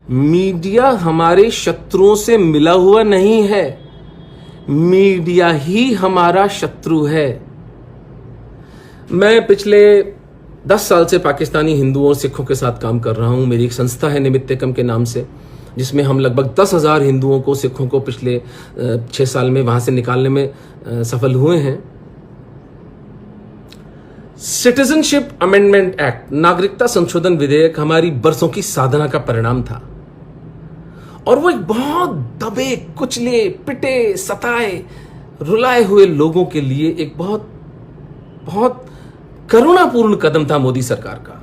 Media हमारे शत्रुओं से मिला हुआ नहीं है, मीडिया ही हमारा शत्रु है। मैं पिछले 10 साल से पाकिस्तानी हिंदुओं और सिखों के साथ काम कर रहा हूं। मेरी एक संस्था है निमित्तकम के नाम से, जिसमें हम लगभग 10,000 हिंदुओं को, सिखों को पिछले 6 साल में वहां से निकालने में सफल हुए हैं। सिटीजनशिप अमेंडमेंट एक्ट, नागरिकता संशोधन विधेयक, हमारी बरसों की साधना का परिणाम था। और वो एक बहुत दबे, कुचले, पिटे, सताए, रुलाए हुए लोगों के लिए एक बहुत बहुत करुणापूर्ण कदम था मोदी सरकार का।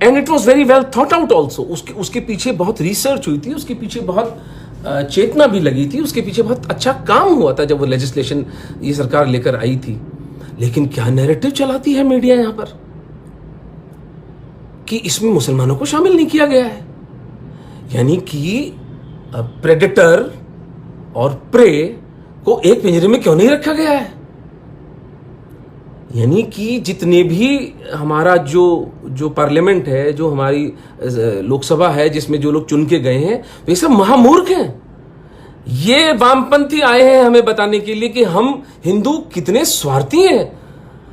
And it was very well thought out also. उसके पीछे बहुत रिसर्च हुई थी, उसके पीछे बहुत चेतना भी लगी थी, उसके पीछे बहुत अच्छा काम हुआ था जब वो लेजिस्लेशन ये सरकार लेकर आई थी। लेकिन क्या नैरेटिव चलाती है मीडिया यहां पर कि इसमें मुसलमानों को शामिल नहीं किया गया है, यानी कि प्रेडेटर और प्रे को एक पिंजरे में क्यों नहीं रखा गया है। यानी कि जितने भी हमारा जो पार्लियामेंट है, जो हमारी लोकसभा है, जिसमें जो लोग चुन के गए हैं, वे सब महामूर्ख हैं। ये वामपंथी आए हैं हमें बताने के लिए कि हम हिंदू कितने स्वार्थी हैं।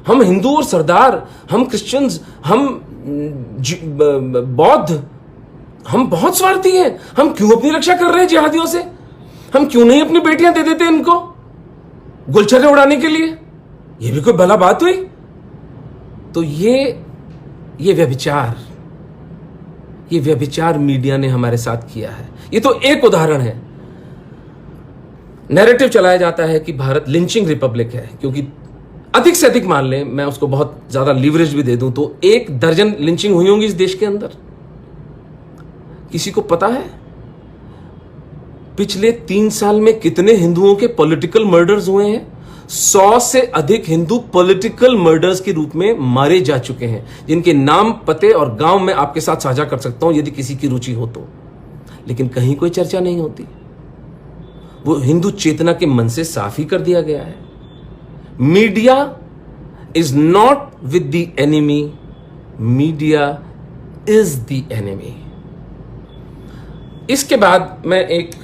हम हिंदू और सरदार, हम क्रिश्चियंस, हम बौद्ध, हम बहुत स्वार्थी हैं। हम क्यों अपनी रक्षा कर रहे हैं जिहादियों से? हम क्यों नहीं अपनी बेटियां दे देते इनको गुलछर्रे उड़ाने के लिए? ये भी कोई भला बात हुई? तो ये व्यभिचार मीडिया ने हमारे साथ किया है। ये तो एक उदाहरण है। नैरेटिव चलाया जाता है कि भारत लिंचिंग रिपब्लिक है, क्योंकि अधिक से अधिक मान लें, मैं उसको बहुत ज्यादा लीवरेज भी दे दूं तो 1 दर्जन लिंचिंग हुई होंगी इस देश के अंदर। किसी को पता है पिछले 3 साल में कितने हिंदुओं के पॉलिटिकल मर्डर्स हुए हैं? 100 से अधिक हिंदू पॉलिटिकल मर्डर्स के रूप में मारे जा चुके हैं, जिनके नाम, पते और गांव में आपके साथ साझा कर सकता हूं यदि किसी की रुचि हो तो। लेकिन कहीं कोई चर्चा नहीं होती। वो हिंदू चेतना के मन से साफ ही कर दिया गया है। Media is not with the enemy, media is the enemy. इसके बाद मैं एक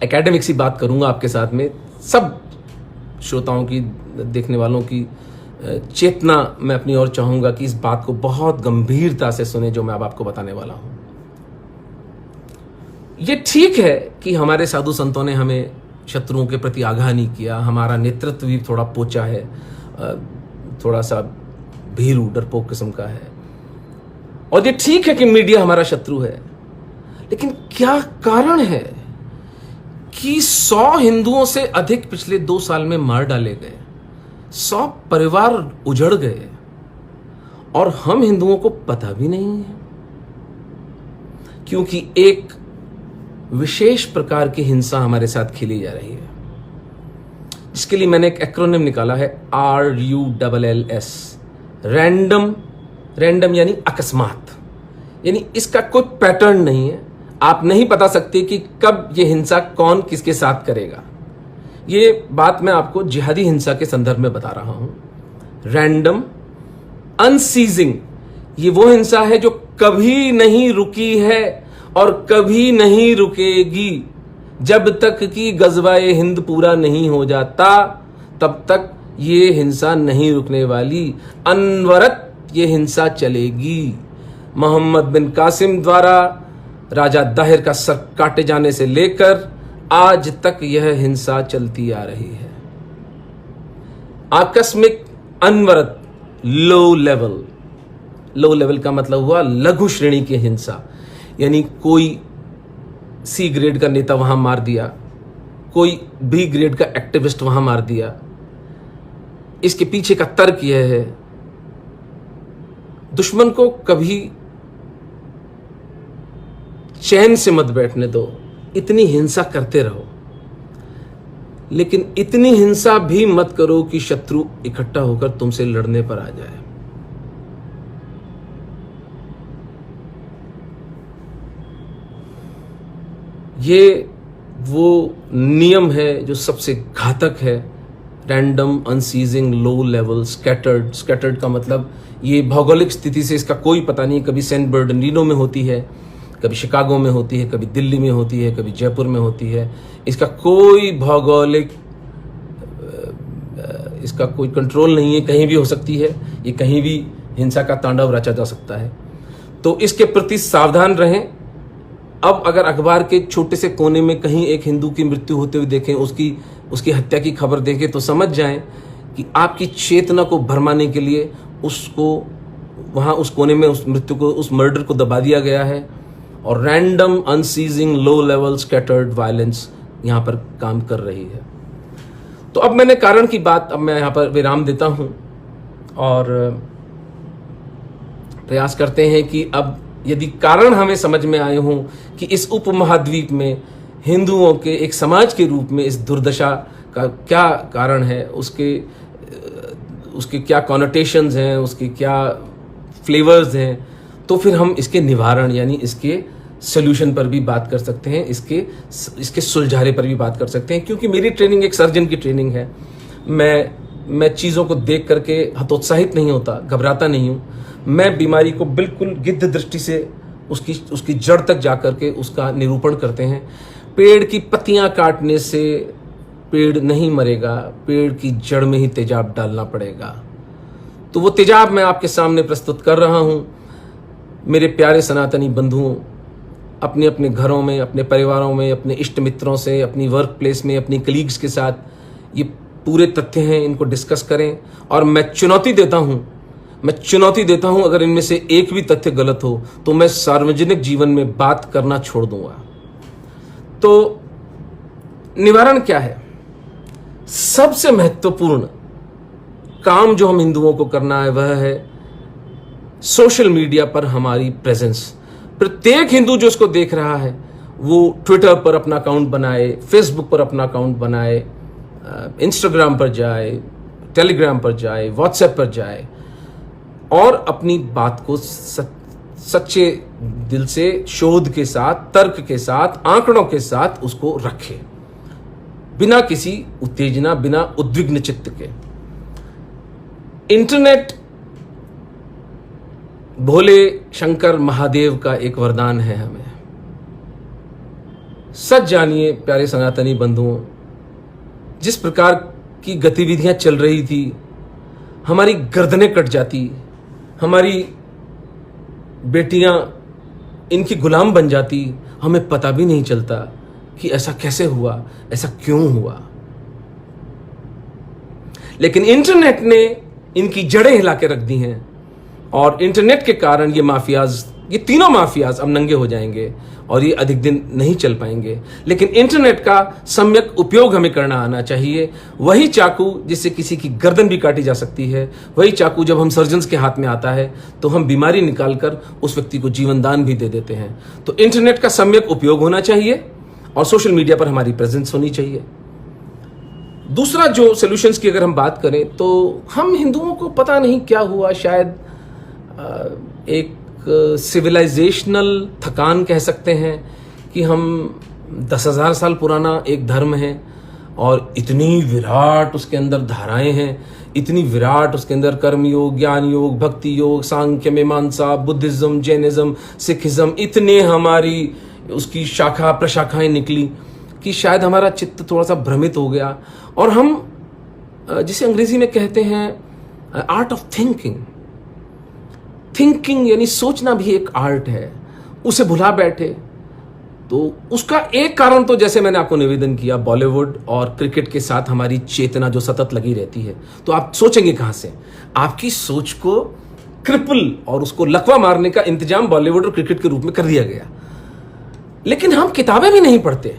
एकेडमिक सी बात करूंगा आपके साथ में। सब श्रोताओं की, देखने वालों की चेतना मैं अपनी ओर चाहूंगा कि इस बात को बहुत गंभीरता से सुने जो मैं अब आपको बताने वाला हूं। ये ठीक है कि हमारे साधु संतों ने हमें शत्रुओं के प्रति आगाह नहीं किया, हमारा नेतृत्व भी थोड़ा पोचा है, थोड़ा सा भीरू, डरपोक किस्म का है। और ये ठीक है कि मीडिया हमारा शत्रु है। लेकिन क्या कारण है कि 100 हिंदुओं से अधिक पिछले 2 साल में मार डाले गए, 100 परिवार उजड़ गए, और हम हिंदुओं को पता भी नहीं है? क्योंकि एक विशेष प्रकार की हिंसा हमारे साथ खेली जा रही है, जिसके लिए मैंने एक एक्रोनिम निकाला है, RULLS, रैंडम यानी अकस्मात। यानी इसका कोई पैटर्न नहीं है, आप नहीं बता सकते कि कब यह हिंसा कौन किसके साथ करेगा। ये बात मैं आपको जिहादी हिंसा के संदर्भ में बता रहा हूं। रैंडम, अनसीजिंग, ये वो हिंसा है जो कभी नहीं रुकी है और कभी नहीं रुकेगी। जब तक कि गज़वाए हिंद पूरा नहीं हो जाता, तब तक ये हिंसा नहीं रुकने वाली। अनवरत ये हिंसा चलेगी। मोहम्मद बिन कासिम द्वारा राजा दाहिर का सर काटे जाने से लेकर आज तक यह हिंसा चलती आ रही है। आकस्मिक, अनवरत, लो लेवल का मतलब हुआ लघु श्रेणी की हिंसा। यानी कोई C ग्रेड का नेता वहां मार दिया, कोई B ग्रेड का एक्टिविस्ट वहां मार दिया। इसके पीछे का तर्क यह है, दुश्मन को कभी चैन से मत बैठने दो, इतनी हिंसा करते रहो, लेकिन इतनी हिंसा भी मत करो कि शत्रु इकट्ठा होकर तुमसे लड़ने पर आ जाए। ये वो नियम है जो सबसे घातक है random, unceasing, low level, scattered. Scattered का मतलब ये भौगोलिक स्थिति से इसका कोई पता नहीं, कभी सैन बर्नार्डिनो में होती है, कभी शिकागो में होती है, कभी दिल्ली में होती है, कभी जयपुर में होती है। इसका कोई भौगोलिक इसका कोई कंट्रोल नहीं है, कहीं भी हो सकती है, ये कहीं भी हिंसा का तांडव रचा जा सकता है। तो इसके प्रति सावधान रहें। अब अगर अखबार के छोटे से कोने में कहीं एक हिंदू की मृत्यु होते हुए देखें, उसकी हत्या की खबर देखें, तो समझ जाएं कि आपकी चेतना को भरमाने के लिए उसको वहाँ उस कोने में उस मृत्यु को, उस मर्डर को दबा दिया गया है और random, unceasing, low level, scattered violence यहाँ पर काम कर रही है। तो अब मैंने कारण की बात, अब मैं यहाँ पर विराम देता हूँ और प्रयास करते हैं कि अब यदि कारण हमें समझ में आए हों कि इस उपमहाद्वीप में हिंदुओं के एक समाज के रूप में इस दुर्दशा का क्या कारण है, उसके क्या कॉनोटेशंस हैं, उसके क्या फ्लेवर्स हैं, तो फिर हम इसके निवारण यानी इसके सोल्यूशन पर भी बात कर सकते हैं, इसके सुलझाने पर भी बात कर सकते हैं। क्योंकि मेरी ट्रेनिंग एक सर्जन की ट्रेनिंग है। मैं चीज़ों को देख करके हतोत्साहित नहीं होता, घबराता नहीं हूँ। मैं बीमारी को बिल्कुल गिद्ध दृष्टि से उसकी जड़ तक जा करके उसका निरूपण करते हैं। पेड़ की पत्तियां काटने से पेड़ नहीं मरेगा, पेड़ की जड़ में ही तेजाब डालना पड़ेगा। तो वो तेजाब मैं आपके सामने प्रस्तुत कर रहा हूँ। मेरे प्यारे सनातनी बंधुओं, अपने अपने घरों में, अपने परिवारों में, अपने इष्ट मित्रों से, अपनी वर्क प्लेस में, अपनी कलीग्स के साथ ये पूरे तथ्य हैं, इनको डिस्कस करें। और मैं चुनौती देता हूं अगर इनमें से एक भी तथ्य गलत हो तो मैं सार्वजनिक जीवन में बात करना छोड़ दूंगा। तो निवारण क्या है? सबसे महत्वपूर्ण काम जो हम हिंदुओं को करना है वह है सोशल मीडिया पर हमारी प्रेजेंस। प्रत्येक हिंदू जो इसको देख रहा है वो ट्विटर पर अपना अकाउंट बनाए, फेसबुक पर अपना अकाउंट बनाए, इंस्टाग्राम पर जाए, टेलीग्राम पर जाए, व्हाट्सएप पर जाए और अपनी बात को सच्चे दिल से, शोध के साथ, तर्क के साथ, आंकड़ों के साथ उसको रखे, बिना किसी उत्तेजना, बिना उद्विग्न चित्त के। इंटरनेट भोले शंकर महादेव का एक वरदान है हमें। सच जानिए प्यारे सनातनी बंधुओं, जिस प्रकार की गतिविधियां चल रही थी, हमारी गर्दनें कट जाती, हमारी बेटियां इनकी गुलाम बन जाती, हमें पता भी नहीं चलता कि ऐसा कैसे हुआ, ऐसा क्यों हुआ। लेकिन इंटरनेट ने इनकी जड़ें हिला के रख दी हैं और इंटरनेट के कारण ये तीनों माफियाज अब नंगे हो जाएंगे और ये अधिक दिन नहीं चल पाएंगे। लेकिन इंटरनेट का सम्यक उपयोग हमें करना आना चाहिए। वही चाकू जिससे किसी की गर्दन भी काटी जा सकती है, वही चाकू जब हम सर्जन्स के हाथ में आता है तो हम बीमारी निकालकर उस व्यक्ति को जीवन दान भी दे देते हैं। तो इंटरनेट का सम्यक उपयोग होना चाहिए और सोशल मीडिया पर हमारी प्रेजेंस होनी चाहिए। दूसरा जो सोल्यूशंस की अगर हम बात करें तो हम हिंदुओं को पता नहीं क्या हुआ, शायद एक सिविलाइजेशनल थकान कह सकते हैं कि हम 10,000 साल पुराना एक धर्म है और इतनी विराट उसके अंदर धाराएं हैं, इतनी विराट उसके अंदर कर्म योग, ज्ञान योग, भक्ति योग, सांख्य, मीमांसा, बुद्धिज्म, जैनिज्म, सिखिज्म, इतने हमारी उसकी शाखा प्रशाखाएं निकली कि शायद हमारा चित्त थोड़ा सा भ्रमित हो गया और हम जिसे अंग्रेजी में कहते हैं आर्ट ऑफ थिंकिंग यानी सोचना भी एक आर्ट है, उसे भुला बैठे। तो उसका एक कारण तो जैसे मैंने आपको निवेदन किया, बॉलीवुड और क्रिकेट के साथ हमारी चेतना जो सतत लगी रहती है। तो आप सोचेंगे कहां से? आपकी सोच को क्रिपल और उसको लकवा मारने का इंतजाम बॉलीवुड और क्रिकेट के रूप में कर दिया गया। लेकिन हम किताबें भी नहीं पढ़ते।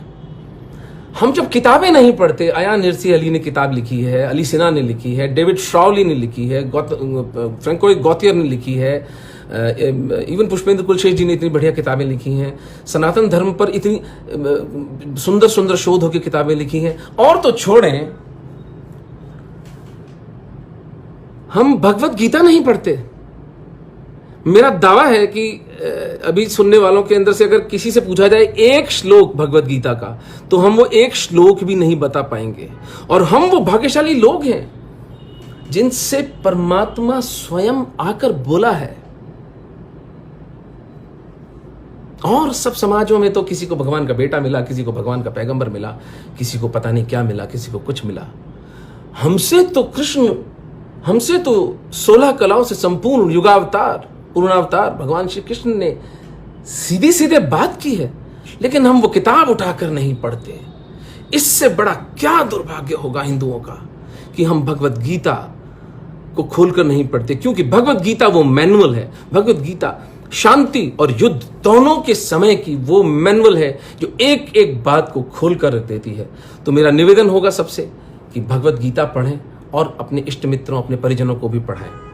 हम जब किताबें नहीं पढ़ते, अयान हिर्सी अली ने किताब लिखी है, अली सिन्हा ने लिखी है, डेविड श्राउली ने लिखी है, फ्रैंको गौतियर ने लिखी है, इवन पुष्पेंद्र कुलशेख जी ने इतनी बढ़िया किताबें लिखी हैं, सनातन धर्म पर इतनी सुंदर सुंदर शोधों की किताबें लिखी हैं। और तो छोड़ें, हम भगवत गीता नहीं पढ़ते। मेरा दावा है कि अभी सुनने वालों के अंदर से अगर किसी से पूछा जाए एक श्लोक भगवत गीता का, तो हम वो एक श्लोक भी नहीं बता पाएंगे। और हम वो भाग्यशाली लोग हैं जिनसे परमात्मा स्वयं आकर बोला है। और सब समाजों में तो किसी को भगवान का बेटा मिला, किसी को भगवान का पैगंबर मिला, किसी को पता नहीं क्या मिला, किसी को कुछ मिला। हमसे तो कृष्ण, हमसे तो 16 कलाओं से संपूर्ण युगावतार, पूर्णावतार भगवान श्री कृष्ण ने सीधे सीधे बात की है, लेकिन हम वो किताब उठाकर नहीं पढ़ते। इससे बड़ा क्या दुर्भाग्य होगा हिंदुओं का कि हम भगवत गीता को खोलकर नहीं पढ़ते, क्योंकि भगवत गीता वो मैनुअल है। भगवत गीता शांति और युद्ध दोनों के समय की वो मैनुअल है जो एक एक बात को खोलकर रख देती है। तो मेरा निवेदन होगा सबसे कि भगवत गीता पढ़ें और अपने इष्ट मित्रों, अपने परिजनों को भी पढ़ाएं।